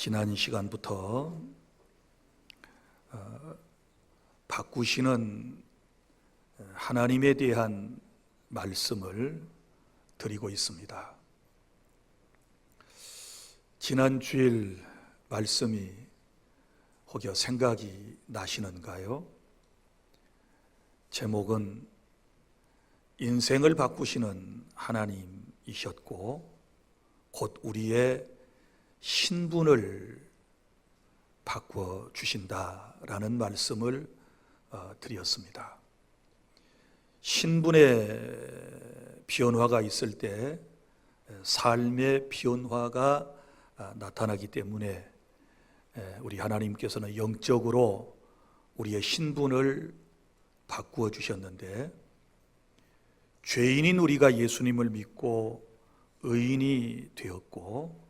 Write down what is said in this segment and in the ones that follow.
지난 시간부터 바꾸시는 하나님에 대한 말씀을 드리고 있습니다. 지난 주일 말씀이 혹여 생각이 나시는가요? 제목은 인생을 바꾸시는 하나님이셨고 곧 우리의 신분을 바꿔 주신다라는 말씀을 드렸습니다. 신분의 변화가 있을 때 삶의 변화가 나타나기 때문에 우리 하나님께서는 영적으로 우리의 신분을 바꾸어 주셨는데, 죄인인 우리가 예수님을 믿고 의인이 되었고,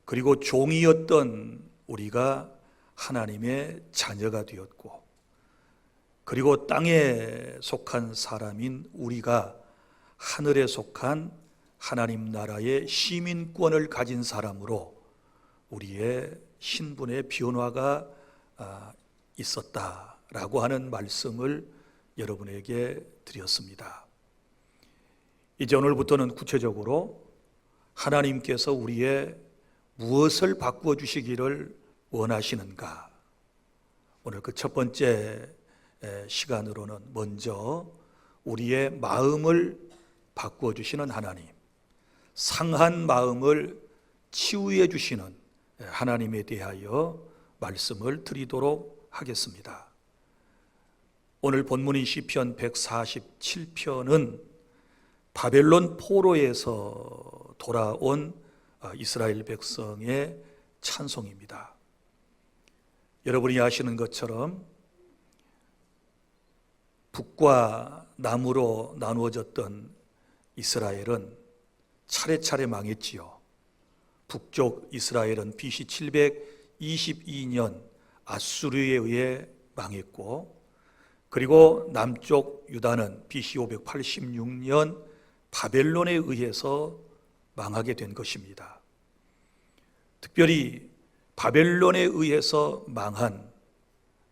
그리고 종이었던 우리가 하나님의 자녀가 되었고, 그리고 땅에 속한 사람인 우리가 하늘에 속한 하나님 나라의 시민권을 가진 사람으로 우리의 신분의 변화가 있었다라고 하는 말씀을 여러분에게 드렸습니다. 이제 오늘부터는 구체적으로 하나님께서 우리의 무엇을 바꾸어 주시기를 원하시는가? 오늘 그 첫 번째 시간으로는 먼저 우리의 마음을 바꾸어 주시는 하나님, 상한 마음을 치유해 주시는 하나님에 대하여 말씀을 드리도록 하겠습니다. 오늘 본문인 시편 147편은 바벨론 포로에서 돌아온 이스라엘 백성의 찬송입니다. 여러분이 아시는 것처럼 북과 남으로 나누어졌던 이스라엘은 차례차례 망했지요. 북쪽 이스라엘은 BC 722년 아수르에 의해 망했고, 그리고 남쪽 유다는 BC 586년 바벨론에 의해서 망하게 된 것입니다. 특별히 바벨론에 의해서 망한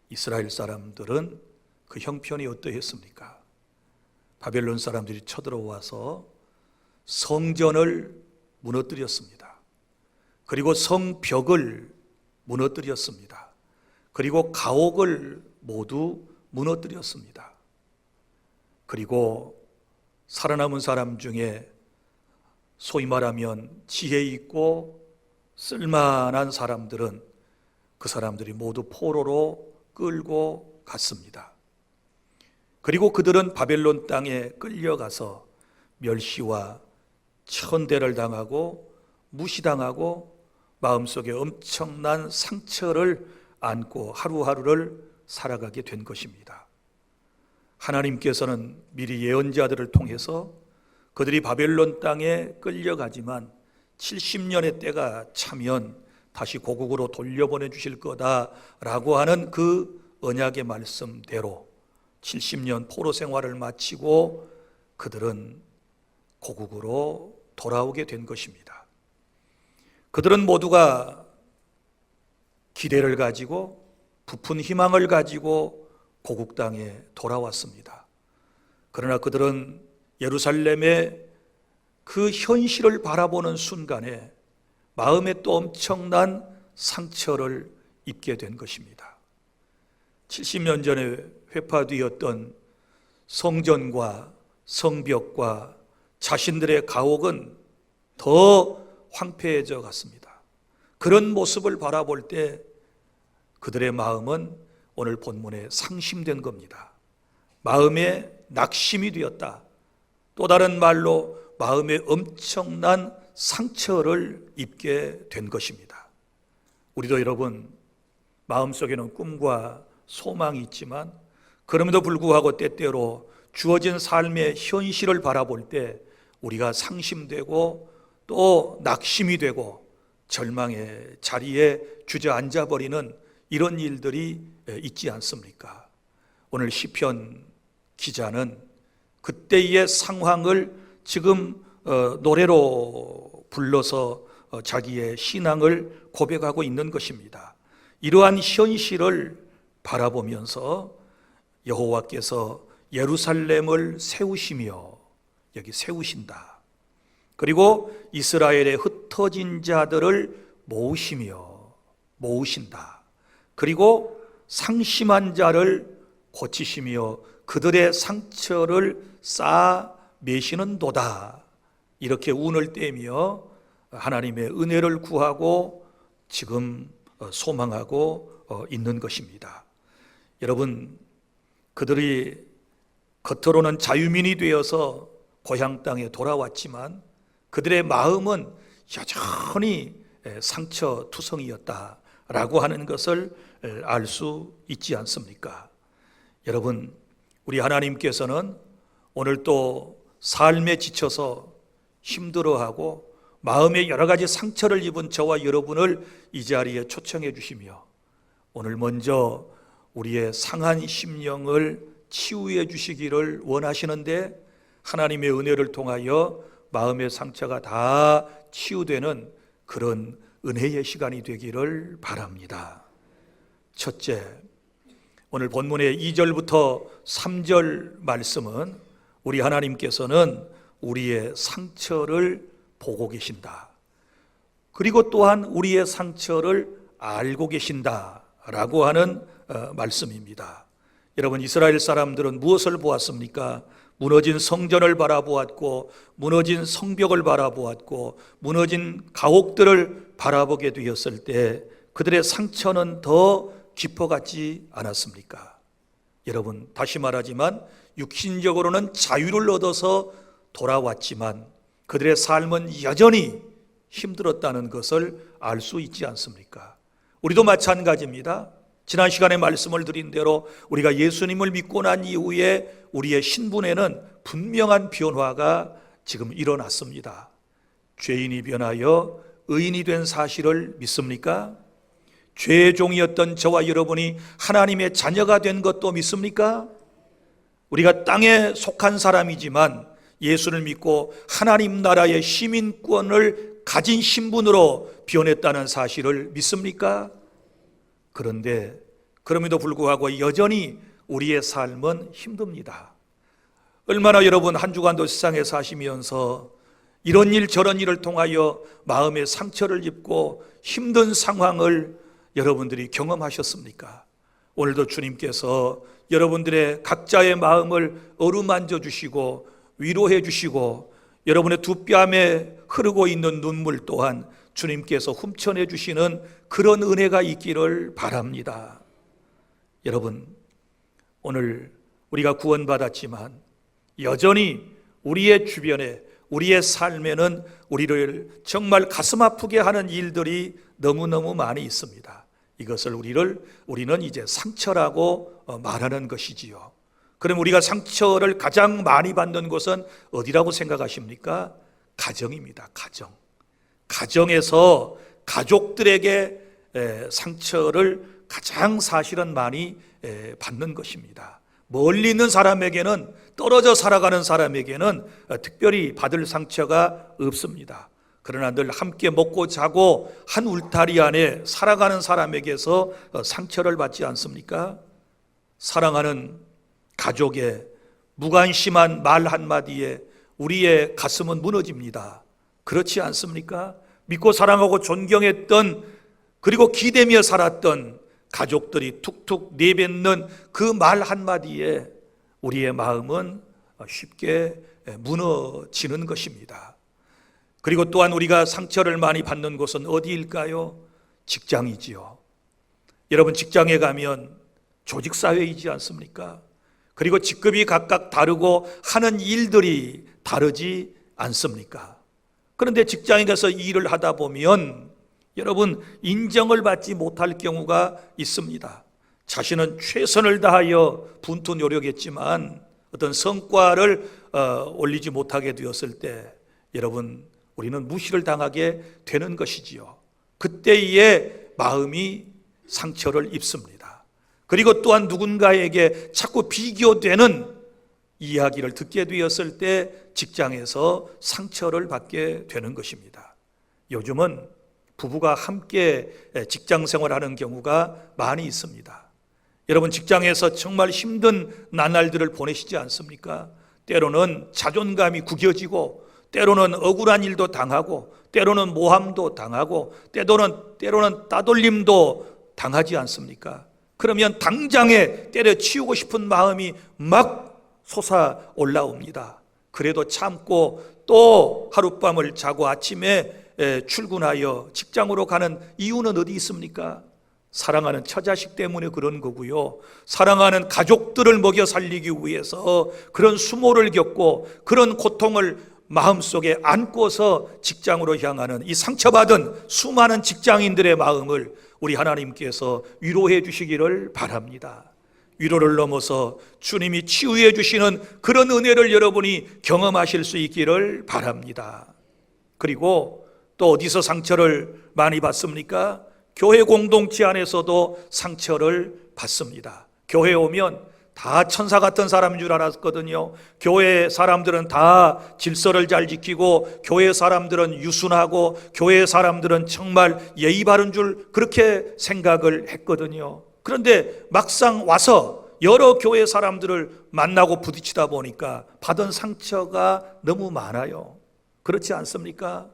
이스라엘 사람들은 그 형편이 어떠했습니까? 바벨론 사람들이 쳐들어와서 성전을 무너뜨렸습니다. 그리고 성벽을 무너뜨렸습니다. 그리고 가옥을 모두 무너뜨렸습니다. 그리고 살아남은 사람 중에 소위 말하면 지혜 있고 쓸만한 사람들은 그 사람들이 모두 포로로 끌고 갔습니다. 그리고 그들은 바벨론 땅에 끌려가서 멸시와 천대를 당하고 무시당하고 마음속에 엄청난 상처를 안고 하루하루를 살아가게 된 것입니다. 하나님께서는 미리 예언자들을 통해서 그들이 바벨론 땅에 끌려가지만 70년의 때가 차면 다시 고국으로 돌려보내 주실 거다라고 하는 그 언약의 말씀대로 70년 포로 생활을 마치고 그들은 고국으로 돌아오게 된 것입니다. 그들은 모두가 기대를 가지고 부푼 희망을 가지고 고국 땅에 돌아왔습니다. 그러나 그들은 예루살렘의 그 현실을 바라보는 순간에 마음에 또 엄청난 상처를 입게 된 것입니다. 70년 전에 회파되었던 성전과 성벽과 자신들의 가옥은 더 황폐해져 갔습니다. 그런 모습을 바라볼 때 그들의 마음은 오늘 본문에 상심된 겁니다. 마음에 낙심이 되었다. 또 다른 말로 마음에 엄청난 상처를 입게 된 것입니다. 우리도 여러분 마음속에는 꿈과 소망이 있지만 그럼에도 불구하고 때때로 주어진 삶의 현실을 바라볼 때 우리가 상심되고 또 낙심이 되고 절망의 자리에 주저앉아 버리는 이런 일들이 있지 않습니까? 오늘 시편 기자는 그때의 상황을 지금 노래로 불러서 자기의 신앙을 고백하고 있는 것입니다. 이러한 현실을 바라보면서 여호와께서 예루살렘을 세우시며, 여기 세우신다. 그리고 이스라엘의 흩어진 자들을 모으신다. 그리고 상심한 자를 고치시며 그들의 상처를 쌓아 매시는도다. 이렇게 운을 떼며 하나님의 은혜를 구하고 지금 소망하고 있는 것입니다. 여러분, 그들이 겉으로는 자유민이 되어서 고향 땅에 돌아왔지만 그들의 마음은 여전히 상처투성이었다라고 하는 것을 알 수 있지 않습니까? 여러분, 우리 하나님께서는 오늘 또 삶에 지쳐서 힘들어하고 마음에 여러 가지 상처를 입은 저와 여러분을 이 자리에 초청해 주시며 오늘 먼저 우리의 상한 심령을 치유해 주시기를 원하시는데, 하나님의 은혜를 통하여 마음의 상처가 다 치유되는 그런 은혜의 시간이 되기를 바랍니다. 첫째, 오늘 본문의 2절부터 3절 말씀은 우리 하나님께서는 우리의 상처를 보고 계신다. 그리고 또한 우리의 상처를 알고 계신다라고 하는 말씀입니다. 여러분, 이스라엘 사람들은 무엇을 보았습니까? 무너진 성전을 바라보았고, 무너진 성벽을 바라보았고, 무너진 가옥들을 바라보게 되었을 때 그들의 상처는 더 깊어갔지 않았습니까? 여러분, 다시 말하지만 육신적으로는 자유를 얻어서 돌아왔지만 그들의 삶은 여전히 힘들었다는 것을 알 수 있지 않습니까? 우리도 마찬가지입니다. 지난 시간에 말씀을 드린 대로 우리가 예수님을 믿고 난 이후에 우리의 신분에는 분명한 변화가 지금 일어났습니다. 죄인이 변하여 의인이 된 사실을 믿습니까? 죄의 종이었던 저와 여러분이 하나님의 자녀가 된 것도 믿습니까? 우리가 땅에 속한 사람이지만 예수를 믿고 하나님 나라의 시민권을 가진 신분으로 변했다는 사실을 믿습니까? 그런데 그럼에도 불구하고 여전히 우리의 삶은 힘듭니다. 얼마나 여러분 한 주간도 세상에 사시면서 이런 일 저런 일을 통하여 마음의 상처를 입고 힘든 상황을 여러분들이 경험하셨습니까? 오늘도 주님께서 여러분들의 각자의 마음을 어루만져 주시고 위로해 주시고 여러분의 두 뺨에 흐르고 있는 눈물 또한 주님께서 훔쳐내 주시는 그런 은혜가 있기를 바랍니다. 여러분, 오늘 우리가 구원받았지만 여전히 우리의 주변에, 우리의 삶에는 우리를 정말 가슴 아프게 하는 일들이 너무너무 많이 있습니다. 이것을 우리는 이제 상처라고 말하는 것이지요. 그럼 우리가 상처를 가장 많이 받는 곳은 어디라고 생각하십니까? 가정입니다. 가정에서 가족들에게 상처를 가장 사실은 많이 받는 것입니다. 멀리 있는 사람에게는, 떨어져 살아가는 사람에게는 특별히 받을 상처가 없습니다. 그러나 늘 함께 먹고 자고 한 울타리 안에 살아가는 사람에게서 상처를 받지 않습니까? 사랑하는 가족의 무관심한 말 한마디에 우리의 가슴은 무너집니다. 그렇지 않습니까? 믿고 사랑하고 존경했던, 그리고 기대며 살았던 가족들이 툭툭 내뱉는 그 말 한마디에 우리의 마음은 쉽게 무너지는 것입니다. 그리고 또한 우리가 상처를 많이 받는 곳은 어디일까요? 직장이지요. 여러분, 직장에 가면 조직사회이지 않습니까? 그리고 직급이 각각 다르고 하는 일들이 다르지 않습니까? 그런데 직장에 가서 일을 하다 보면 여러분, 인정을 받지 못할 경우가 있습니다. 자신은 최선을 다하여 분투 노력했지만 어떤 성과를 올리지 못하게 되었을 때 여러분, 우리는 무시를 당하게 되는 것이지요. 그때의 마음이 상처를 입습니다. 그리고 또한 누군가에게 자꾸 비교되는 이야기를 듣게 되었을 때 직장에서 상처를 받게 되는 것입니다. 요즘은 부부가 함께 직장 생활하는 경우가 많이 있습니다. 여러분, 직장에서 정말 힘든 나날들을 보내시지 않습니까? 때로는 자존감이 구겨지고, 때로는 억울한 일도 당하고, 때로는 모함도 당하고, 때로는 따돌림도 당하지 않습니까? 그러면 당장에 때려치우고 싶은 마음이 막 솟아 올라옵니다. 그래도 참고 또 하룻밤을 자고 아침에 출근하여 직장으로 가는 이유는 어디 있습니까? 사랑하는 처자식 때문에 그런 거고요. 사랑하는 가족들을 먹여 살리기 위해서 그런 수모를 겪고 그런 고통을 마음속에 안고서 직장으로 향하는 이 상처받은 수많은 직장인들의 마음을 우리 하나님께서 위로해 주시기를 바랍니다. 위로를 넘어서 주님이 치유해 주시는 그런 은혜를 여러분이 경험하실 수 있기를 바랍니다. 그리고 또 어디서 상처를 많이 받습니까? 교회 공동체 안에서도 상처를 받습니다. 교회에 오면 다 천사 같은 사람인 줄 알았거든요. 교회 사람들은 다 질서를 잘 지키고, 교회 사람들은 유순하고, 교회 사람들은 정말 예의 바른 줄 그렇게 생각을 했거든요. 그런데 막상 와서 여러 교회 사람들을 만나고 부딪히다 보니까 받은 상처가 너무 많아요. 그렇지 않습니까?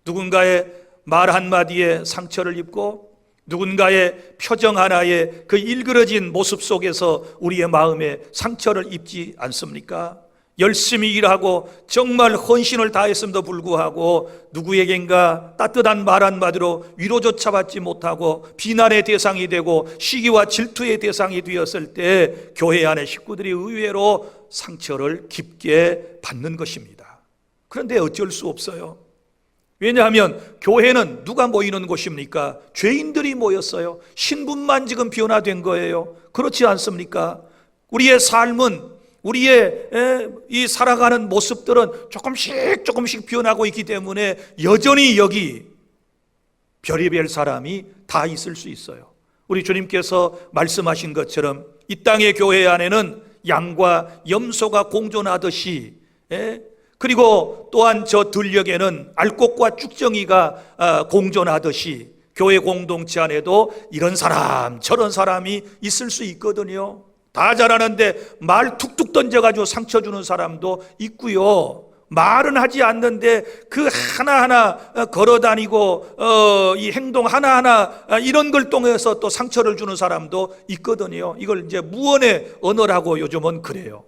누군가의 말 한마디에 상처를 입고, 누군가의 표정 하나에 그 일그러진 모습 속에서 우리의 마음에 상처를 입지 않습니까? 열심히 일하고 정말 헌신을 다했음에도 불구하고 누구에겐가 따뜻한 말 한마디로 위로조차 받지 못하고 비난의 대상이 되고 시기와 질투의 대상이 되었을 때 교회 안의 식구들이 의외로 상처를 깊게 받는 것입니다. 그런데 어쩔 수 없어요. 왜냐하면 교회는 누가 모이는 곳입니까? 죄인들이 모였어요. 신분만 지금 변화된 거예요. 그렇지 않습니까? 우리의 삶은, 우리의 이 살아가는 모습들은 조금씩 변하고 있기 때문에 여전히 여기 별의별 사람이 다 있을 수 있어요. 우리 주님께서 말씀하신 것처럼 이 땅의 교회 안에는 양과 염소가 공존하듯이, 그리고 또한 저 들녘에는 알곡과 쭉정이가 공존하듯이 교회 공동체 안에도 이런 사람 저런 사람이 있을 수 있거든요. 다 잘하는데 말 툭툭 던져가지고 상처 주는 사람도 있고요. 말은 하지 않는데 그 하나하나 걸어다니고 이 행동 하나하나 이런 걸 통해서 또 상처를 주는 사람도 있거든요. 이걸 이제 무언의 언어라고 요즘은 그래요.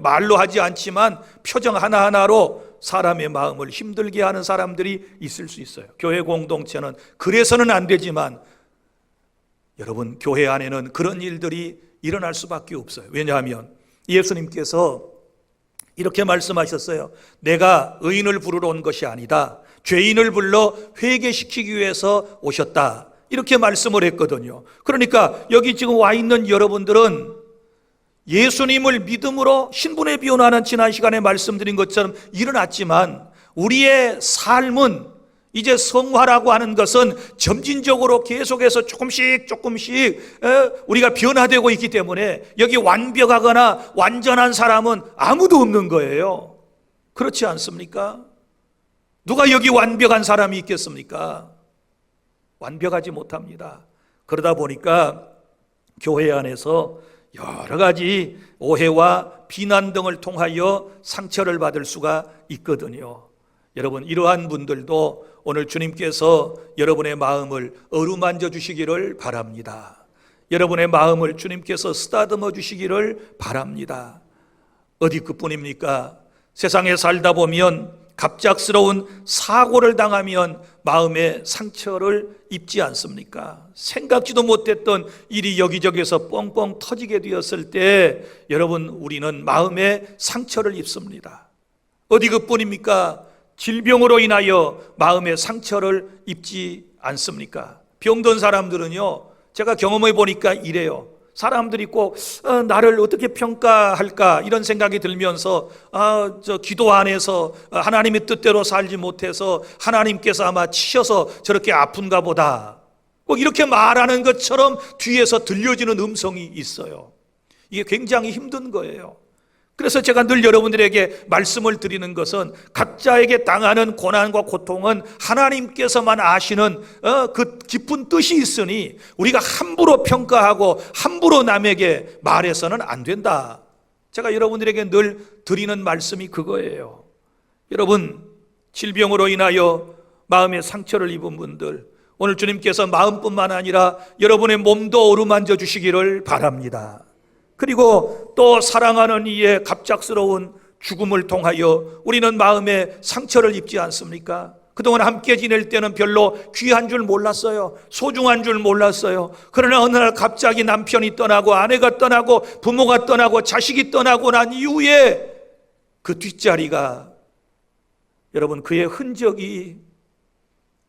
말로 하지 않지만 표정 하나하나로 사람의 마음을 힘들게 하는 사람들이 있을 수 있어요. 교회 공동체는 그래서는 안 되지만 여러분, 교회 안에는 그런 일들이 일어날 수밖에 없어요. 왜냐하면 예수님께서 이렇게 말씀하셨어요. 내가 의인을 부르러 온 것이 아니다. 죄인을 불러 회개시키기 위해서 오셨다. 이렇게 말씀을 했거든요. 그러니까 여기 지금 와 있는 여러분들은 예수님을 믿음으로 신분의 변화는 지난 시간에 말씀드린 것처럼 일어났지만 우리의 삶은 이제 성화라고 하는 것은 점진적으로 계속해서 조금씩 우리가 변화되고 있기 때문에 여기 완벽하거나 완전한 사람은 아무도 없는 거예요. 그렇지 않습니까? 누가 여기 완벽한 사람이 있겠습니까? 완벽하지 못합니다. 그러다 보니까 교회 안에서 여러 가지 오해와 비난 등을 통하여 상처를 받을 수가 있거든요. 여러분, 이러한 분들도 오늘 주님께서 여러분의 마음을 어루만져 주시기를 바랍니다. 여러분의 마음을 주님께서 쓰다듬어 주시기를 바랍니다. 어디 그뿐입니까? 세상에 살다 보면 갑작스러운 사고를 당하면 마음에 상처를 입지 않습니까? 생각지도 못했던 일이 여기저기서 뻥뻥 터지게 되었을 때 여러분, 우리는 마음에 상처를 입습니다. 어디 그뿐입니까? 질병으로 인하여 마음에 상처를 입지 않습니까? 병든 사람들은요, 제가 경험해 보니까 이래요. 사람들이 꼭 나를 어떻게 평가할까 이런 생각이 들면서 기도 안에서 하나님의 뜻대로 살지 못해서 하나님께서 아마 치셔서 저렇게 아픈가 보다, 꼭 이렇게 말하는 것처럼 뒤에서 들려지는 음성이 있어요. 이게 굉장히 힘든 거예요. 그래서 제가 늘 여러분들에게 말씀을 드리는 것은 각자에게 당하는 고난과 고통은 하나님께서만 아시는 그 깊은 뜻이 있으니 우리가 함부로 평가하고 함부로 남에게 말해서는 안 된다. 제가 여러분들에게 늘 드리는 말씀이 그거예요. 여러분, 질병으로 인하여 마음의 상처를 입은 분들, 오늘 주님께서 마음뿐만 아니라 여러분의 몸도 어루만져 주시기를 바랍니다. 그리고 또 사랑하는 이의 갑작스러운 죽음을 통하여 우리는 마음에 상처를 입지 않습니까? 그동안 함께 지낼 때는 별로 귀한 줄 몰랐어요. 소중한 줄 몰랐어요. 그러나 어느 날 갑자기 남편이 떠나고 아내가 떠나고 부모가 떠나고 자식이 떠나고 난 이후에 그 뒷자리가, 여러분, 그의 흔적이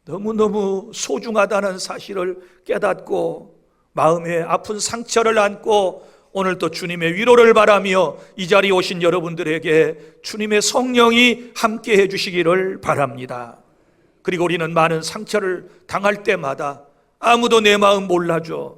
너무너무 소중하다는 사실을 깨닫고 마음에 아픈 상처를 안고 오늘 또 주님의 위로를 바라며 이 자리에 오신 여러분들에게 주님의 성령이 함께 해주시기를 바랍니다. 그리고 우리는 많은 상처를 당할 때마다 아무도 내 마음 몰라줘.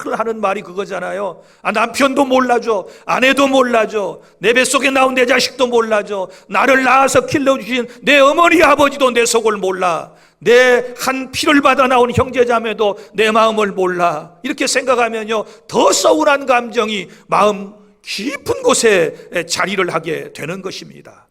늘 하는 말이 그거잖아요. 남편도 몰라줘, 아내도 몰라줘, 내 뱃속에 나온 내 자식도 몰라줘, 나를 낳아서 길러주신 내 어머니 아버지도 내 속을 몰라, 내 한 피를 받아 나온 형제자매도 내 마음을 몰라. 이렇게 생각하면요, 더 서운한 감정이 마음 깊은 곳에 자리를 하게 되는 것입니다.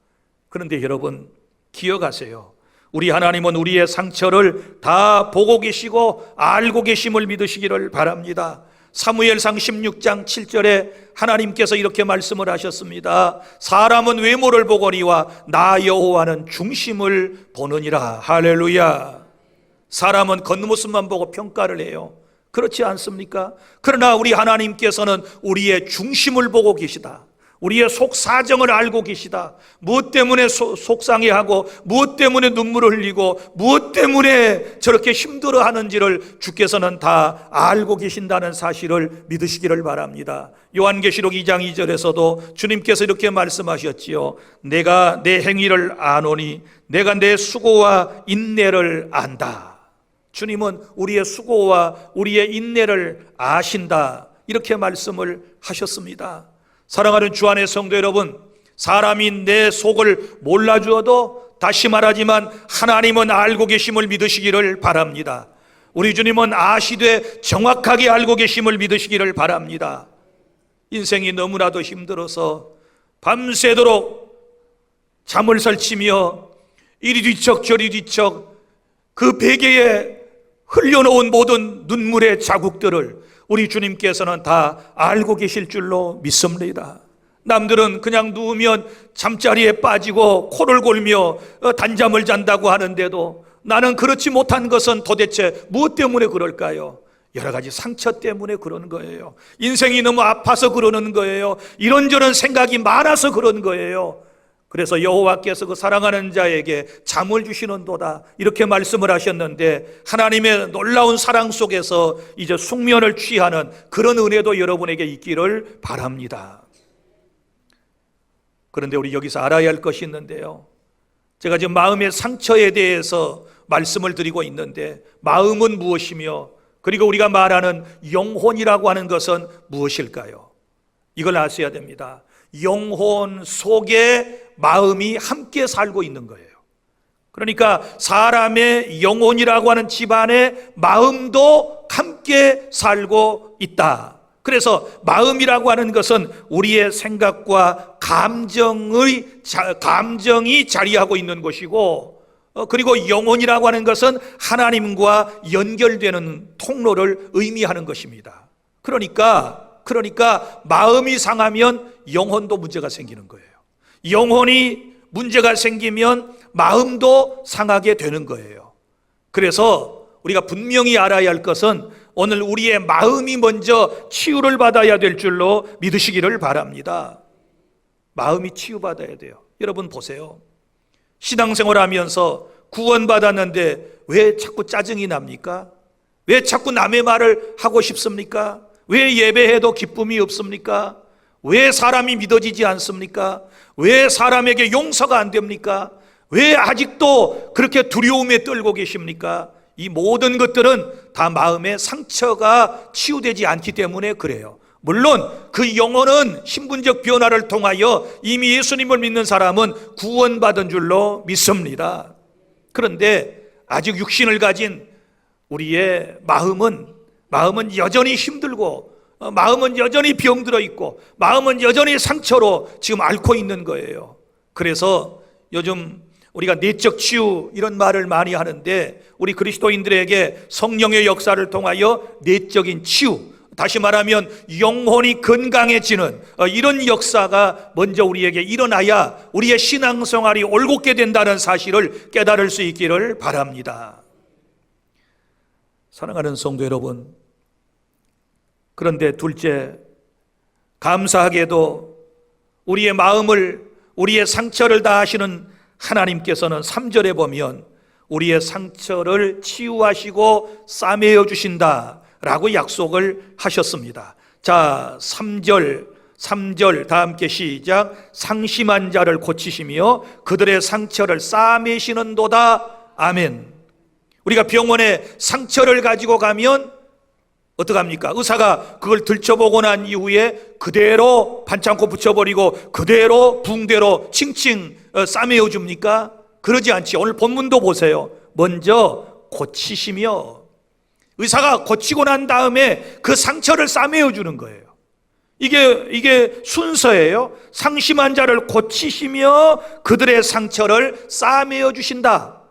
그런데 여러분, 기억하세요. 우리 하나님은 우리의 상처를 다 보고 계시고 알고 계심을 믿으시기를 바랍니다. 사무엘상 16장 7절에 하나님께서 이렇게 말씀을 하셨습니다. 사람은 외모를 보거니와 나 여호와는 중심을 보느니라. 할렐루야. 사람은 겉모습만 보고 평가를 해요. 그렇지 않습니까? 그러나 우리 하나님께서는 우리의 중심을 보고 계시다. 우리의 속 사정을 알고 계시다. 무엇 때문에 속상해하고 무엇 때문에 눈물을 흘리고 무엇 때문에 저렇게 힘들어하는지를 주께서는 다 알고 계신다는 사실을 믿으시기를 바랍니다. 요한계시록 2장 2절에서도 주님께서 이렇게 말씀하셨지요. 내가 내 행위를 아노니 내가 내 수고와 인내를 안다. 주님은 우리의 수고와 우리의 인내를 아신다. 이렇게 말씀을 하셨습니다. 사랑하는 주 안의 성도 여러분, 사람이 내 속을 몰라주어도 다시 말하지만 하나님은 알고 계심을 믿으시기를 바랍니다. 우리 주님은 아시되 정확하게 알고 계심을 믿으시기를 바랍니다. 인생이 너무나도 힘들어서 밤새도록 잠을 설치며 이리 뒤척 저리 뒤척 그 베개에 흘려놓은 모든 눈물의 자국들을 우리 주님께서는 다 알고 계실 줄로 믿습니다. 남들은 그냥 누우면 잠자리에 빠지고 코를 골며 단잠을 잔다고 하는데도 나는 그렇지 못한 것은 도대체 무엇 때문에 그럴까요? 여러 가지 상처 때문에 그런 거예요. 인생이 너무 아파서 그러는 거예요. 이런저런 생각이 많아서 그런 거예요. 그래서 여호와께서 그 사랑하는 자에게 잠을 주시는도다 이렇게 말씀을 하셨는데, 하나님의 놀라운 사랑 속에서 이제 숙면을 취하는 그런 은혜도 여러분에게 있기를 바랍니다. 그런데 우리 여기서 알아야 할 것이 있는데요, 제가 지금 마음의 상처에 대해서 말씀을 드리고 있는데, 마음은 무엇이며 그리고 우리가 말하는 영혼이라고 하는 것은 무엇일까요? 이걸 아셔야 됩니다. 영혼 속에 마음이 함께 살고 있는 거예요. 그러니까 사람의 영혼이라고 하는 집안의 마음도 함께 살고 있다. 그래서 마음이라고 하는 것은 우리의 생각과 감정이 자리하고 있는 것이고, 그리고 영혼이라고 하는 것은 하나님과 연결되는 통로를 의미하는 것입니다. 그러니까 마음이 상하면 영혼도 문제가 생기는 거예요. 영혼이 문제가 생기면 마음도 상하게 되는 거예요. 그래서 우리가 분명히 알아야 할 것은 오늘 우리의 마음이 먼저 치유를 받아야 될 줄로 믿으시기를 바랍니다. 마음이 치유받아야 돼요. 여러분 보세요. 신앙생활 하면서 구원받았는데 왜 자꾸 짜증이 납니까? 왜 자꾸 남의 말을 하고 싶습니까? 왜 예배해도 기쁨이 없습니까? 왜 사람이 믿어지지 않습니까? 왜 사람에게 용서가 안 됩니까? 왜 아직도 그렇게 두려움에 떨고 계십니까? 이 모든 것들은 다 마음의 상처가 치유되지 않기 때문에 그래요. 물론 그 영혼은 신분적 변화를 통하여 이미 예수님을 믿는 사람은 구원받은 줄로 믿습니다. 그런데 아직 육신을 가진 우리의 마음은 여전히 힘들고, 마음은 여전히 병들어 있고, 마음은 여전히 상처로 지금 앓고 있는 거예요. 그래서 요즘 우리가 내적 치유 이런 말을 많이 하는데, 우리 그리스도인들에게 성령의 역사를 통하여 내적인 치유, 다시 말하면 영혼이 건강해지는 이런 역사가 먼저 우리에게 일어나야 우리의 신앙생활이 올곧게 된다는 사실을 깨달을 수 있기를 바랍니다. 사랑하는 성도 여러분, 그런데 둘째, 감사하게도 우리의 마음을, 우리의 상처를 다 아시는 하나님께서는 3절에 보면 우리의 상처를 치유하시고 싸매어 주신다 라고 약속을 하셨습니다. 자, 3절 다 함께 시작. 상심한 자를 고치시며 그들의 상처를 싸매시는도다. 아멘. 우리가 병원에 상처를 가지고 가면 어떡합니까? 의사가 그걸 들춰보고 난 이후에 그대로 반창고 붙여버리고 그대로 붕대로 칭칭 싸매어 줍니까? 그러지 않지. 오늘 본문도 보세요. 먼저 고치시며, 의사가 고치고 난 다음에 그 상처를 싸매어 주는 거예요. 이게 순서예요. 상심한 자를 고치시며 그들의 상처를 싸매어 주신다.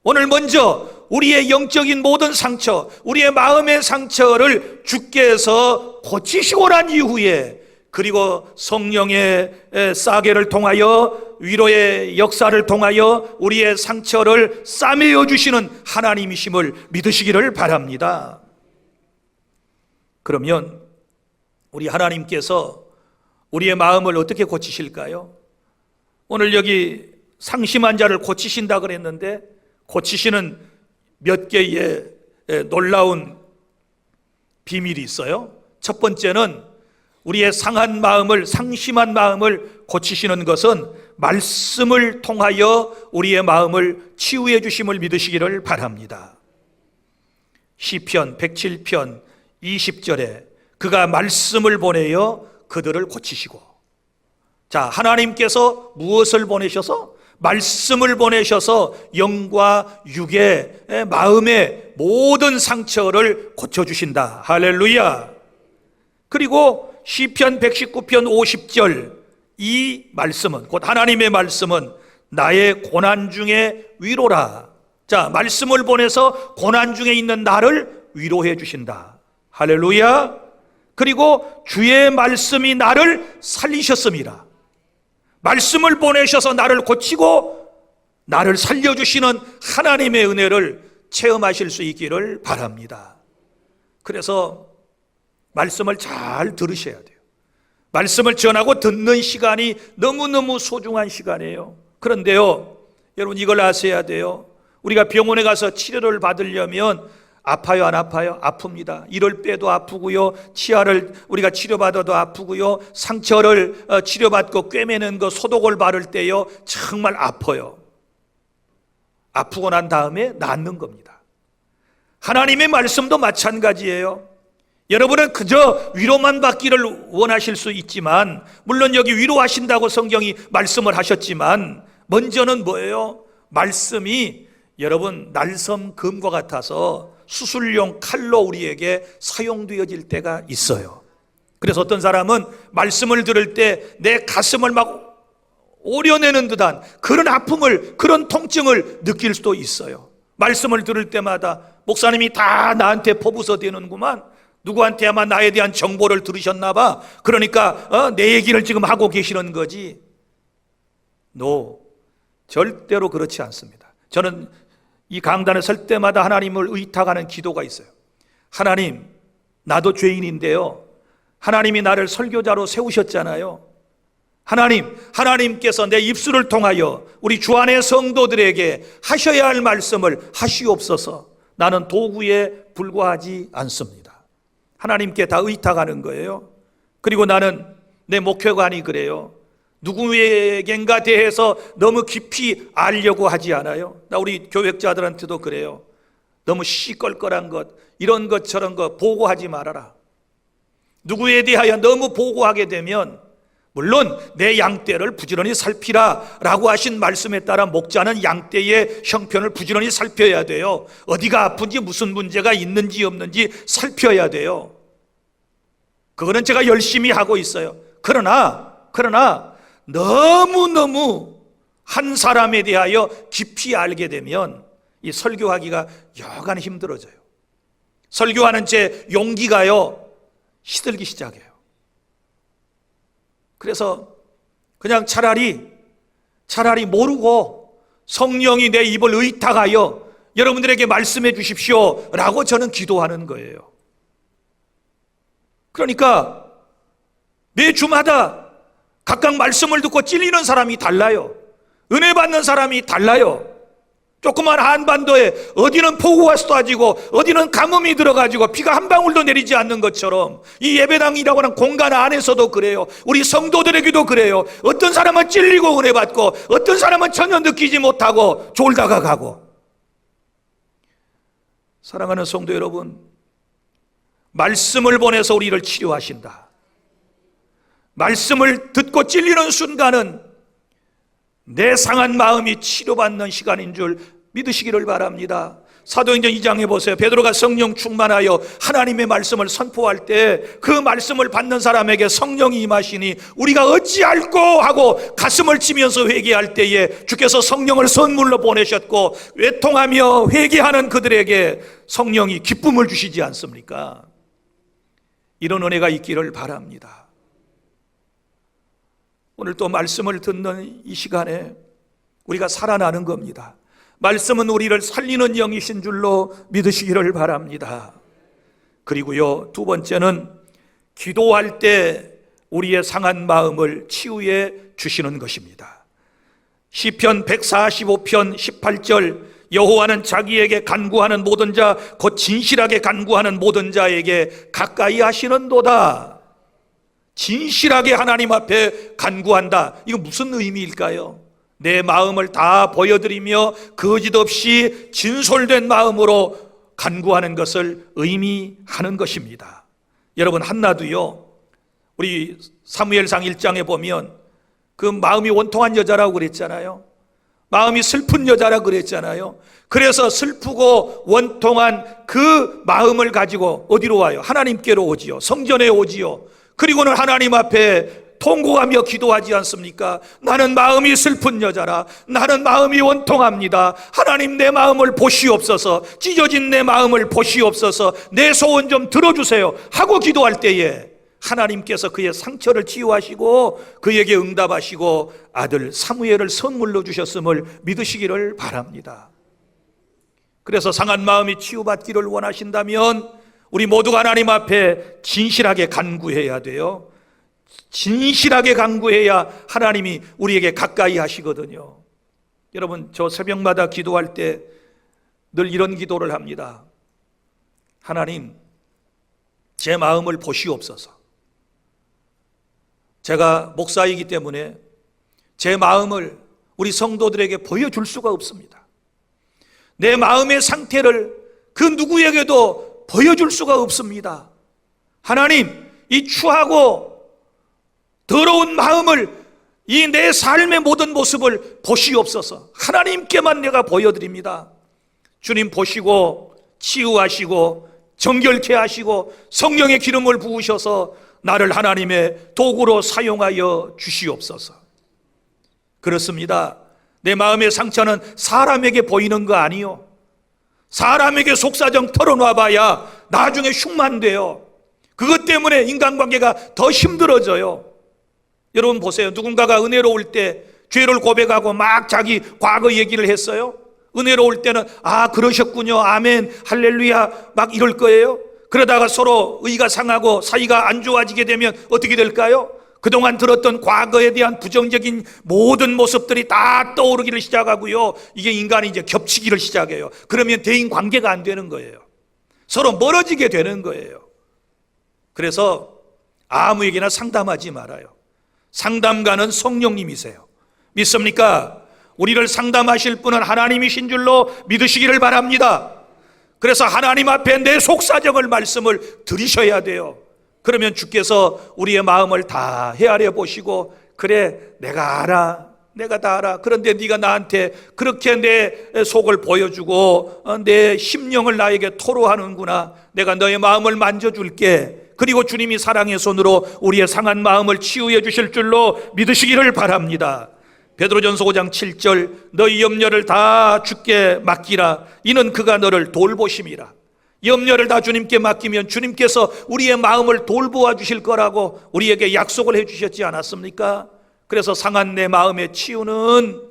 오늘 먼저 우리의 영적인 모든 상처, 우리의 마음의 상처를 주께서 고치시고 난 이후에, 그리고 성령의 싸개를 통하여, 위로의 역사를 통하여 우리의 상처를 싸매어 주시는 하나님이심을 믿으시기를 바랍니다. 그러면 우리 하나님께서 우리의 마음을 어떻게 고치실까요? 오늘 여기 상심한 자를 고치신다 그랬는데, 고치시는 몇 개의 놀라운 비밀이 있어요. 첫 번째는 우리의 상한 마음을, 상심한 마음을 고치시는 것은 말씀을 통하여 우리의 마음을 치유해 주심을 믿으시기를 바랍니다. 시편 107편 20절에 그가 말씀을 보내어 그들을 고치시고, 자, 하나님께서 무엇을 보내셔서? 말씀을 보내셔서 영과 육의, 마음의 모든 상처를 고쳐주신다. 할렐루야. 그리고 시편 119편 50절, 이 말씀은, 곧 하나님의 말씀은 나의 고난 중에 위로라. 자, 말씀을 보내서 고난 중에 있는 나를 위로해 주신다. 할렐루야. 그리고 주의 말씀이 나를 살리셨습니다. 말씀을 보내셔서 나를 고치고 나를 살려주시는 하나님의 은혜를 체험하실 수 있기를 바랍니다. 그래서 말씀을 잘 들으셔야 돼요. 말씀을 전하고 듣는 시간이 너무너무 소중한 시간이에요. 그런데요, 여러분 이걸 아셔야 돼요. 우리가 병원에 가서 치료를 받으려면 아파요, 안 아파요? 아픕니다. 이를 빼도 아프고요, 치아를 우리가 치료받아도 아프고요, 상처를 치료받고 꿰매는 거 소독을 바를 때요 정말 아파요. 아프고 난 다음에 낫는 겁니다. 하나님의 말씀도 마찬가지예요. 여러분은 그저 위로만 받기를 원하실 수 있지만, 물론 여기 위로하신다고 성경이 말씀을 하셨지만, 먼저는 뭐예요? 말씀이 여러분 날섬 금과 같아서 수술용 칼로 우리에게 사용되어질 때가 있어요. 그래서 어떤 사람은 말씀을 들을 때 내 가슴을 막 오려내는 듯한 그런 아픔을, 그런 통증을 느낄 수도 있어요. 말씀을 들을 때마다 목사님이 다 나한테 포부서 대는구만, 누구한테 아마 나에 대한 정보를 들으셨나 봐, 그러니까 내 얘기를 지금 하고 계시는 거지. 절대로 그렇지 않습니다. 저는 이 강단에 설 때마다 하나님을 의탁하는 기도가 있어요. 하나님, 나도 죄인인데요, 하나님이 나를 설교자로 세우셨잖아요. 하나님께서 내 입술을 통하여 우리 주 안의 성도들에게 하셔야 할 말씀을 하시옵소서. 나는 도구에 불과하지 않습니다. 하나님께 다 의탁하는 거예요. 그리고 나는 내 목회관이 그래요. 누구에겐가 대해서 너무 깊이 알려고 하지 않아요. 나 우리 교역자들한테도 그래요. 너무 시끌끌한 것, 이런 것 저런 것 보고하지 말아라. 누구에 대하여 너무 보고하게 되면, 물론 내 양떼를 부지런히 살피라 라고 하신 말씀에 따라 목자는 양떼의 형편을 부지런히 살펴야 돼요. 어디가 아픈지 무슨 문제가 있는지 없는지 살펴야 돼요. 그거는 제가 열심히 하고 있어요. 그러나 너무너무 한 사람에 대하여 깊이 알게 되면 이 설교하기가 여간 힘들어져요. 설교하는 제 용기가요 시들기 시작해요. 그래서 그냥 차라리 모르고 성령이 내 입을 의탁하여 여러분들에게 말씀해 주십시오 라고 저는 기도하는 거예요. 그러니까 매 주마다 각각 말씀을 듣고 찔리는 사람이 달라요. 은혜 받는 사람이 달라요. 조그만 한반도에 어디는 폭우가 쏟아지고 어디는 가뭄이 들어가지고 비가 한 방울도 내리지 않는 것처럼 이 예배당이라고 하는 공간 안에서도 그래요. 우리 성도들에게도 그래요. 어떤 사람은 찔리고 은혜 받고 어떤 사람은 전혀 느끼지 못하고 졸다가 가고. 사랑하는 성도 여러분, 말씀을 보내서 우리를 치료하신다. 말씀을 듣고 찔리는 순간은 내 상한 마음이 치료받는 시간인 줄 믿으시기를 바랍니다. 사도행전 2장에 보세요. 베드로가 성령 충만하여 하나님의 말씀을 선포할 때 그 말씀을 받는 사람에게 성령이 임하시니 우리가 어찌할꼬 하고 가슴을 치면서 회개할 때에 주께서 성령을 선물로 보내셨고 외통하며 회개하는 그들에게 성령이 기쁨을 주시지 않습니까? 이런 은혜가 있기를 바랍니다. 오늘 또 말씀을 듣는 이 시간에 우리가 살아나는 겁니다. 말씀은 우리를 살리는 영이신 줄로 믿으시기를 바랍니다. 그리고요, 두 번째는 기도할 때 우리의 상한 마음을 치유해 주시는 것입니다. 시편 145편 18절, 여호와는 자기에게 간구하는 모든 자 곧 진실하게 간구하는 모든 자에게 가까이 하시는도다. 진실하게 하나님 앞에 간구한다. 이거 무슨 의미일까요? 내 마음을 다 보여드리며 거짓 없이 진솔된 마음으로 간구하는 것을 의미하는 것입니다. 여러분, 한나도요, 우리 사무엘상 1장에 보면 그 마음이 원통한 여자라고 그랬잖아요. 마음이 슬픈 여자라고 그랬잖아요. 그래서 슬프고 원통한 그 마음을 가지고 어디로 와요? 하나님께로 오지요. 성전에 오지요. 그리고는 하나님 앞에 통곡하며 기도하지 않습니까? 나는 마음이 슬픈 여자라. 나는 마음이 원통합니다. 하나님, 내 마음을 보시옵소서. 찢어진 내 마음을 보시옵소서. 내 소원 좀 들어주세요 하고 기도할 때에 하나님께서 그의 상처를 치유하시고 그에게 응답하시고 아들 사무엘을 선물로 주셨음을 믿으시기를 바랍니다. 그래서 상한 마음이 치유받기를 원하신다면 우리 모두가 하나님 앞에 진실하게 간구해야 돼요. 진실하게 간구해야 하나님이 우리에게 가까이 하시거든요. 여러분, 저 새벽마다 기도할 때 늘 이런 기도를 합니다. 하나님, 제 마음을 보시옵소서. 제가 목사이기 때문에 제 마음을 우리 성도들에게 보여줄 수가 없습니다. 내 마음의 상태를 그 누구에게도 보여줄 수가 없습니다. 하나님, 이 추하고 더러운 마음을, 이 내 삶의 모든 모습을 보시옵소서. 하나님께만 내가 보여드립니다. 주님 보시고 치유하시고 정결케 하시고 성령의 기름을 부으셔서 나를 하나님의 도구로 사용하여 주시옵소서. 그렇습니다. 내 마음의 상처는 사람에게 보이는 거 아니요. 사람에게 속사정 털어놔봐야 나중에 흉만돼요. 그것 때문에 인간관계가 더 힘들어져요. 여러분 보세요. 누군가가 은혜로울 때 죄를 고백하고 막 자기 과거 얘기를 했어요. 은혜로울 때는 아 그러셨군요, 아멘, 할렐루야 막 이럴 거예요. 그러다가 서로 의가 상하고 사이가 안 좋아지게 되면 어떻게 될까요? 그동안 들었던 과거에 대한 부정적인 모든 모습들이 다 떠오르기를 시작하고요, 이게 인간이 이제 겹치기를 시작해요. 그러면 대인 관계가 안 되는 거예요. 서로 멀어지게 되는 거예요. 그래서 아무에게나 상담하지 말아요. 상담가는 성령님이세요. 믿습니까? 우리를 상담하실 분은 하나님이신 줄로 믿으시기를 바랍니다. 그래서 하나님 앞에 내 속사정을 말씀을 드리셔야 돼요. 그러면 주께서 우리의 마음을 다 헤아려 보시고, 그래, 내가 알아, 내가 다 알아. 그런데 네가 나한테 그렇게 내 속을 보여주고 내 심령을 나에게 토로하는구나. 내가 너의 마음을 만져줄게. 그리고 주님이 사랑의 손으로 우리의 상한 마음을 치유해 주실 줄로 믿으시기를 바랍니다. 베드로전서 5장 7절, 너희 염려를 다 주께 맡기라. 이는 그가 너를 돌보심이라. 염려를 다 주님께 맡기면 주님께서 우리의 마음을 돌보아 주실 거라고 우리에게 약속을 해 주셨지 않았습니까? 그래서 상한 내 마음의 치유는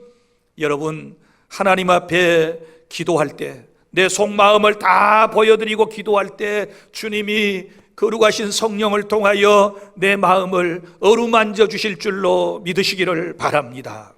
여러분, 하나님 앞에 기도할 때, 내 속마음을 다 보여드리고 기도할 때 주님이 거룩하신 성령을 통하여 내 마음을 어루만져 주실 줄로 믿으시기를 바랍니다.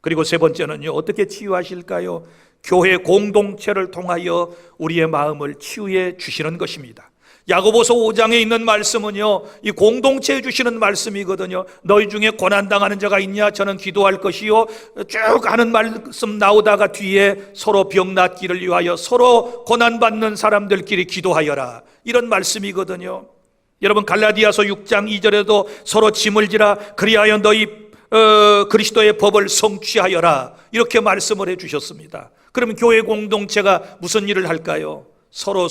그리고 세 번째는요, 어떻게 치유하실까요? 교회 공동체를 통하여 우리의 마음을 치유해 주시는 것입니다. 야고보서 5장에 있는 말씀은요, 이 공동체에 주시는 말씀이거든요. 너희 중에 고난당하는 자가 있냐? 저는 기도할 것이요. 쭉 하는 말씀 나오다가 뒤에 서로 병 낫기를 위하여 서로 고난받는 사람들끼리 기도하여라, 이런 말씀이거든요. 여러분, 갈라디아서 6장 2절에도 서로 짐을 지라 그리하여 너희 그리스도의 법을 성취하여라, 이렇게 말씀을 해 주셨습니다. 그러면 교회 공동체가 무슨 일을 할까요? 서로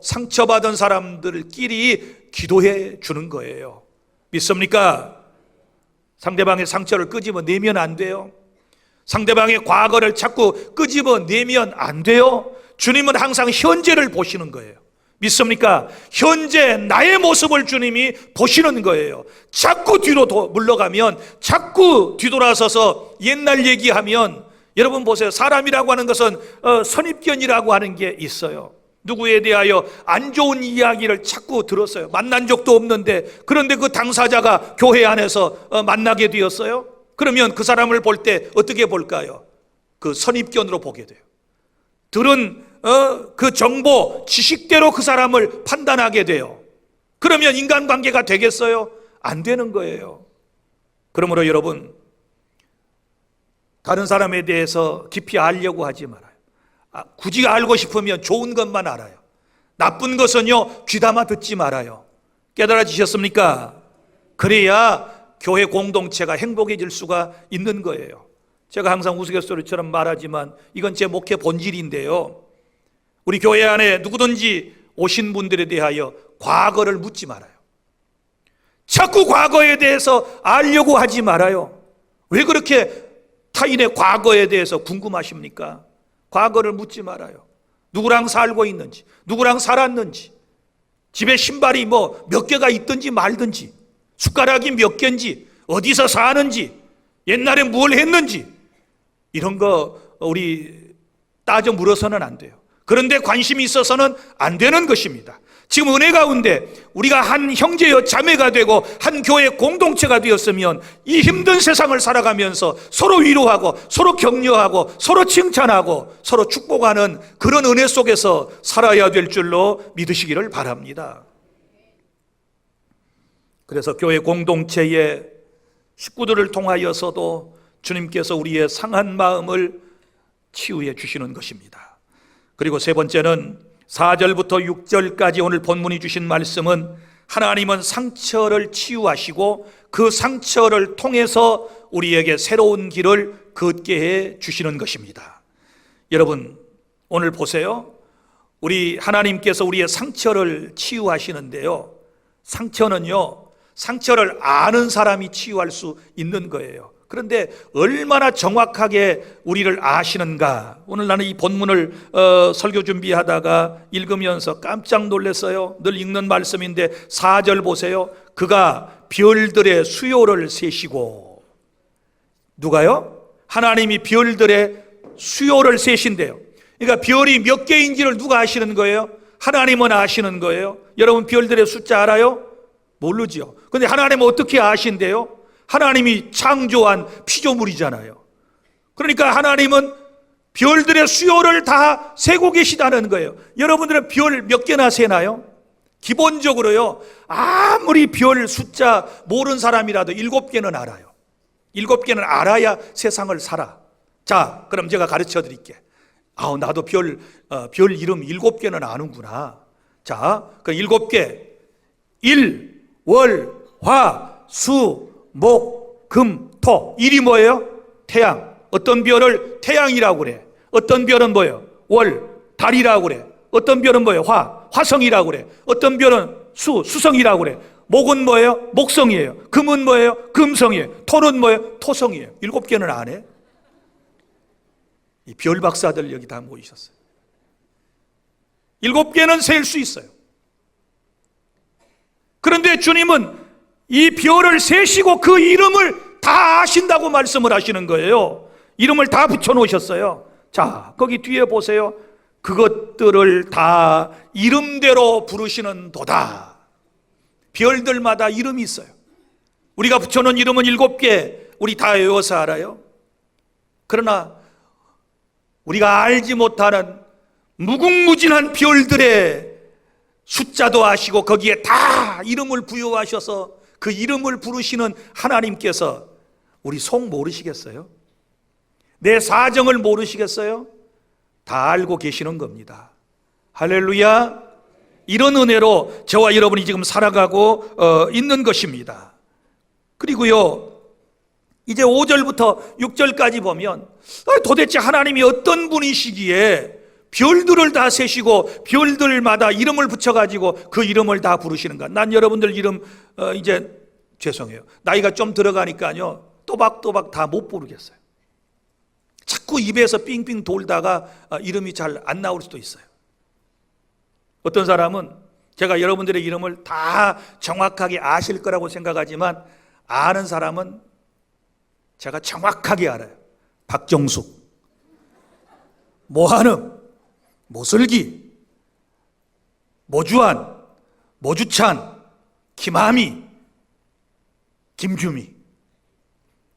상처받은 사람들끼리 기도해 주는 거예요. 믿습니까? 상대방의 상처를 끄집어 내면 안 돼요. 상대방의 과거를 자꾸 끄집어 내면 안 돼요. 주님은 항상 현재를 보시는 거예요. 믿습니까? 현재 나의 모습을 주님이 보시는 거예요. 자꾸 뒤로 물러가면, 자꾸 뒤돌아서서 옛날 얘기하면, 여러분 보세요. 사람이라고 하는 것은 선입견이라고 하는 게 있어요. 누구에 대하여 안 좋은 이야기를 자꾸 들었어요. 만난 적도 없는데, 그런데 그 당사자가 교회 안에서 만나게 되었어요. 그러면 그 사람을 볼 때 어떻게 볼까요? 그 선입견으로 보게 돼요. 들은 그 정보, 지식대로 그 사람을 판단하게 돼요. 그러면 인간관계가 되겠어요? 안 되는 거예요. 그러므로 여러분, 다른 사람에 대해서 깊이 알려고 하지 말아요. 굳이 알고 싶으면 좋은 것만 알아요. 나쁜 것은요, 귀담아 듣지 말아요. 깨달아지셨습니까? 그래야 교회 공동체가 행복해질 수가 있는 거예요. 제가 항상 우스갯소리처럼 말하지만 이건 제 목회 본질인데요, 우리 교회 안에 누구든지 오신 분들에 대하여 과거를 묻지 말아요. 자꾸 과거에 대해서 알려고 하지 말아요. 왜 그렇게 타인의 과거에 대해서 궁금하십니까? 과거를 묻지 말아요. 누구랑 살고 있는지, 누구랑 살았는지, 집에 신발이 몇 개가 있든지 말든지, 숟가락이 몇 개인지, 어디서 사는지, 옛날에 뭘 했는지, 이런 거 우리 따져 물어서는 안 돼요. 그런데 관심이 있어서는 안 되는 것입니다. 지금 은혜 가운데 우리가 한 형제여 자매가 되고 한 교회 공동체가 되었으면 이 힘든 세상을 살아가면서 서로 위로하고 서로 격려하고 서로 칭찬하고 서로 축복하는 그런 은혜 속에서 살아야 될 줄로 믿으시기를 바랍니다. 그래서 교회 공동체의 식구들을 통하여서도 주님께서 우리의 상한 마음을 치유해 주시는 것입니다. 그리고 세 번째는 4절부터 6절까지 오늘 본문이 주신 말씀은 하나님은 상처를 치유하시고 그 상처를 통해서 우리에게 새로운 길을 걷게 해 주시는 것입니다. 여러분, 오늘 보세요. 우리 하나님께서 우리의 상처를 치유하시는데요, 상처는요, 상처를 아는 사람이 치유할 수 있는 거예요. 그런데 얼마나 정확하게 우리를 아시는가. 오늘 나는 이 본문을 설교 준비하다가 읽으면서 깜짝 놀랐어요. 늘 읽는 말씀인데 4절 보세요. 그가 별들의 수요를 세시고. 누가요? 하나님이 별들의 수요를 세신대요. 그러니까 별이 몇 개인지를 누가 아시는 거예요? 하나님은 아시는 거예요. 여러분, 별들의 숫자 알아요? 모르죠. 근데 하나님은 어떻게 아신대요? 하나님이 창조한 피조물이잖아요. 그러니까 하나님은 별들의 수요를 다 세고 계시다는 거예요. 여러분들은 별 몇 개나 세나요? 기본적으로요, 아무리 별 숫자 모르는 사람이라도 7개는 알아요. 7개는 알아야 세상을 살아. 자, 그럼 제가 가르쳐 드릴게. 나도 별 이름 7개는 아는구나. 자, 그 7개. 일, 월, 화, 수, 목, 금, 토. 일이 뭐예요? 태양. 어떤 별을 태양이라고 그래. 어떤 별은 뭐예요? 월, 달이라고 그래. 어떤 별은 뭐예요? 화성이라고 그래. 어떤 별은 수성이라고 그래. 목은 뭐예요? 목성이에요. 금은 뭐예요? 금성이에요. 토는 뭐예요? 토성이에요. 7개는 안 해? 이 별 박사들 여기 다 모이셨어요. 7개는 셀 수 있어요. 그런데 주님은 이 별을 세시고 그 이름을 다 아신다고 말씀을 하시는 거예요. 이름을 다 붙여놓으셨어요. 자, 거기 뒤에 보세요. 그것들을 다 이름대로 부르시는 도다. 별들마다 이름이 있어요. 우리가 붙여놓은 이름은 7개, 우리 다 외워서 알아요. 그러나 우리가 알지 못하는 무궁무진한 별들의 숫자도 아시고 거기에 다 이름을 부여하셔서 그 이름을 부르시는 하나님께서 우리 속 모르시겠어요? 내 사정을 모르시겠어요? 다 알고 계시는 겁니다. 할렐루야. 이런 은혜로 저와 여러분이 지금 살아가고 있는 것입니다. 그리고요, 이제 5절부터 6절까지 보면 도대체 하나님이 어떤 분이시기에 별들을 다 세시고 별들마다 이름을 붙여가지고 그 이름을 다 부르시는가? 난 여러분들 이름 이제 죄송해요. 나이가 좀 들어가니까요, 또박또박 다 못 부르겠어요. 자꾸 입에서 삥삥 돌다가 이름이 잘 안 나올 수도 있어요. 어떤 사람은 제가 여러분들의 이름을 다 정확하게 아실 거라고 생각하지만 아는 사람은 제가 정확하게 알아요. 박정숙, 모한음, 모슬기, 모주환, 모주찬, 김하미, 김규미,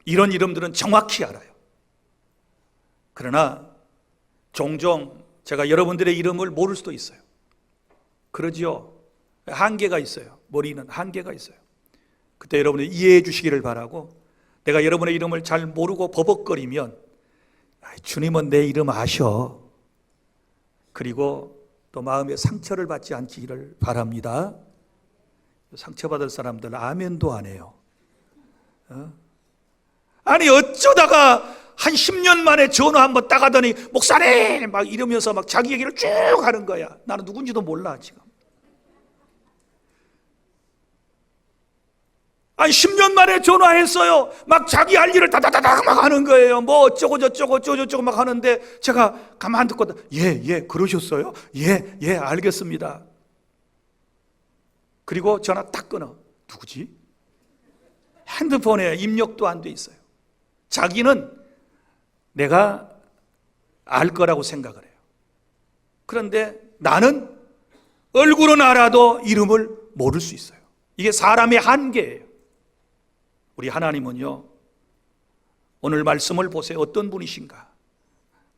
이런 이름들은 정확히 알아요. 그러나 종종 제가 여러분들의 이름을 모를 수도 있어요. 그러지요. 한계가 있어요. 머리는 한계가 있어요. 그때 여러분이 이해해 주시기를 바라고, 내가 여러분의 이름을 잘 모르고 버벅거리면 주님은 내 이름 아셔. 그리고 또 마음에 상처를 받지 않기를 바랍니다. 상처받을 사람들 아멘도 안 해요. 아니 어쩌다가 한 10년 만에 전화 한번 따가더니 목사님 막 이러면서 막 자기 얘기를 쭉 하는 거야. 나는 누군지도 몰라 지금. 아니 10년 만에 전화했어요. 막 자기 할 일을 다다다닥 막 하는 거예요. 뭐 어쩌고 저쩌고 어쩌고 막 하는데 제가 가만 듣고 예 그러셨어요? 예 알겠습니다. 그리고 전화 딱 끊어. 누구지? 핸드폰에 입력도 안 돼 있어요. 자기는 내가 알 거라고 생각을 해요. 그런데 나는 얼굴은 알아도 이름을 모를 수 있어요. 이게 사람의 한계예요. 우리 하나님은요, 오늘 말씀을 보세요. 어떤 분이신가?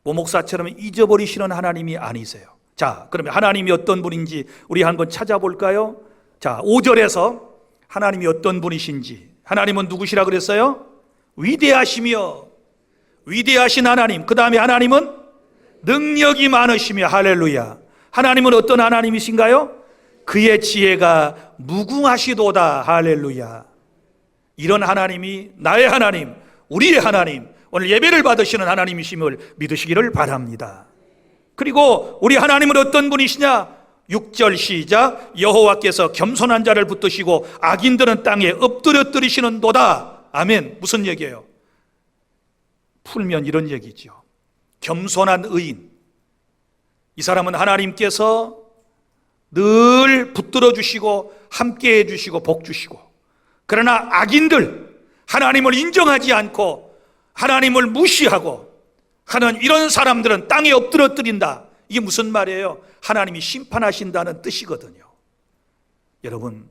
모 목사처럼 잊어버리시는 하나님이 아니세요. 자, 그러면 하나님이 어떤 분인지 우리 한번 찾아볼까요? 자, 5절에서 하나님이 어떤 분이신지, 하나님은 누구시라 그랬어요? 위대하시며 위대하신 하나님. 그 다음에 하나님은 능력이 많으시며, 할렐루야. 하나님은 어떤 하나님이신가요? 그의 지혜가 무궁하시도다. 할렐루야. 이런 하나님이 나의 하나님, 우리의 하나님, 오늘 예배를 받으시는 하나님이심을 믿으시기를 바랍니다. 그리고 우리 하나님은 어떤 분이시냐? 6절 시작. 여호와께서 겸손한 자를 붙드시고 악인들은 땅에 엎드려뜨리시는 도다. 아멘. 무슨 얘기예요? 풀면 이런 얘기죠. 겸손한 의인, 이 사람은 하나님께서 늘 붙들어 주시고 함께 해 주시고 복 주시고, 그러나 악인들, 하나님을 인정하지 않고 하나님을 무시하고 하는 이런 사람들은 땅에 엎드러뜨린다. 이게 무슨 말이에요? 하나님이 심판하신다는 뜻이거든요. 여러분,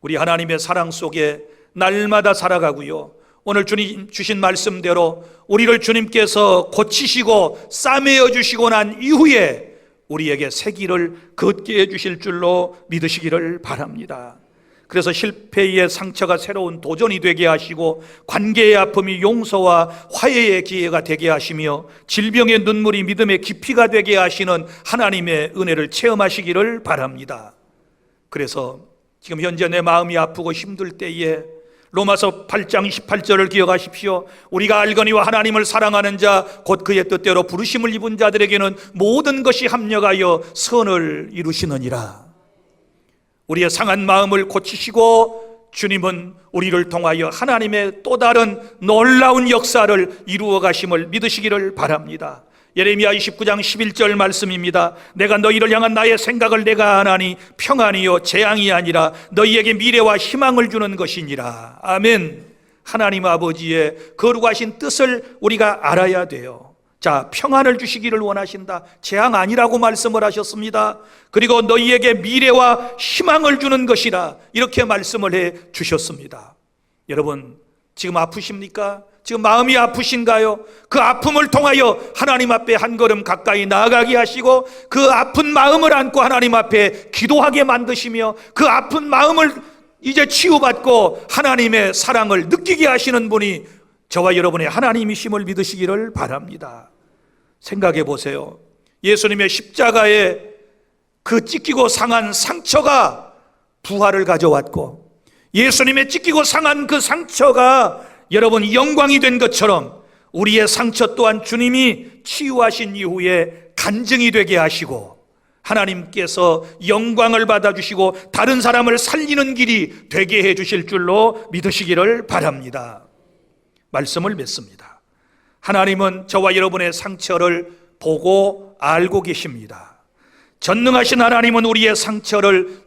우리 하나님의 사랑 속에 날마다 살아가고요, 오늘 주님 주신 말씀대로 우리를 주님께서 고치시고 싸매어 주시고 난 이후에 우리에게 새 길을 걷게 해주실 줄로 믿으시기를 바랍니다. 그래서 실패의 상처가 새로운 도전이 되게 하시고, 관계의 아픔이 용서와 화해의 기회가 되게 하시며, 질병의 눈물이 믿음의 깊이가 되게 하시는 하나님의 은혜를 체험하시기를 바랍니다. 그래서 지금 현재 내 마음이 아프고 힘들 때에 로마서 8장 18절을 기억하십시오. 우리가 알거니와 하나님을 사랑하는 자 곧 그의 뜻대로 부르심을 입은 자들에게는 모든 것이 합력하여 선을 이루시느니라. 우리의 상한 마음을 고치시고 주님은 우리를 통하여 하나님의 또 다른 놀라운 역사를 이루어 가심을 믿으시기를 바랍니다. 예레미야 29장 11절 말씀입니다. 내가 너희를 향한 나의 생각을 내가 아나니 평안이요 재앙이 아니라 너희에게 미래와 희망을 주는 것이니라. 아멘. 하나님 아버지의 거룩하신 뜻을 우리가 알아야 돼요. 자, 평안을 주시기를 원하신다. 재앙 아니라고 말씀을 하셨습니다. 그리고 너희에게 미래와 희망을 주는 것이라 이렇게 말씀을 해 주셨습니다. 여러분, 지금 아프십니까? 지금 마음이 아프신가요? 그 아픔을 통하여 하나님 앞에 한 걸음 가까이 나아가게 하시고 그 아픈 마음을 안고 하나님 앞에 기도하게 만드시며 그 아픈 마음을 이제 치유받고 하나님의 사랑을 느끼게 하시는 분이 저와 여러분의 하나님이심을 믿으시기를 바랍니다. 생각해 보세요. 예수님의 십자가에 그 찢기고 상한 상처가 부활을 가져왔고 예수님의 찢기고 상한 그 상처가 여러분 영광이 된 것처럼 우리의 상처 또한 주님이 치유하신 이후에 간증이 되게 하시고 하나님께서 영광을 받아주시고 다른 사람을 살리는 길이 되게 해주실 줄로 믿으시기를 바랍니다. 말씀을 맺습니다. 하나님은 저와 여러분의 상처를 보고 알고 계십니다. 전능하신 하나님은 우리의 상처를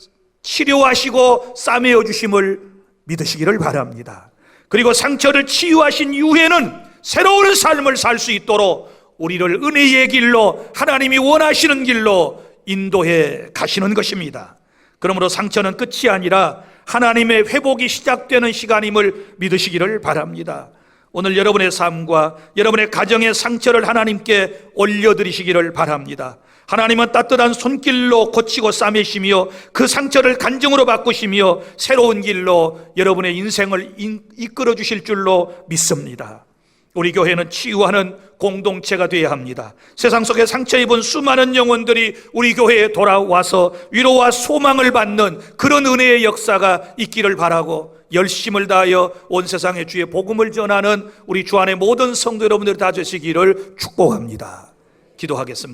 치료하시고 싸매어 주심을 믿으시기를 바랍니다. 그리고 상처를 치유하신 이후에는 새로운 삶을 살 수 있도록 우리를 은혜의 길로 하나님이 원하시는 길로 인도해 가시는 것입니다. 그러므로 상처는 끝이 아니라 하나님의 회복이 시작되는 시간임을 믿으시기를 바랍니다. 오늘 여러분의 삶과 여러분의 가정의 상처를 하나님께 올려드리시기를 바랍니다. 하나님은 따뜻한 손길로 고치고 싸매시며 그 상처를 간증으로 바꾸시며 새로운 길로 여러분의 인생을 이끌어 주실 줄로 믿습니다. 우리 교회는 치유하는 공동체가 되어야 합니다. 세상 속에 상처 입은 수많은 영혼들이 우리 교회에 돌아와서 위로와 소망을 받는 그런 은혜의 역사가 있기를 바라고 열심을 다하여 온 세상에 주의 복음을 전하는 우리 주 안의 모든 성도 여러분들이 다 되시기를 축복합니다. 기도하겠습니다.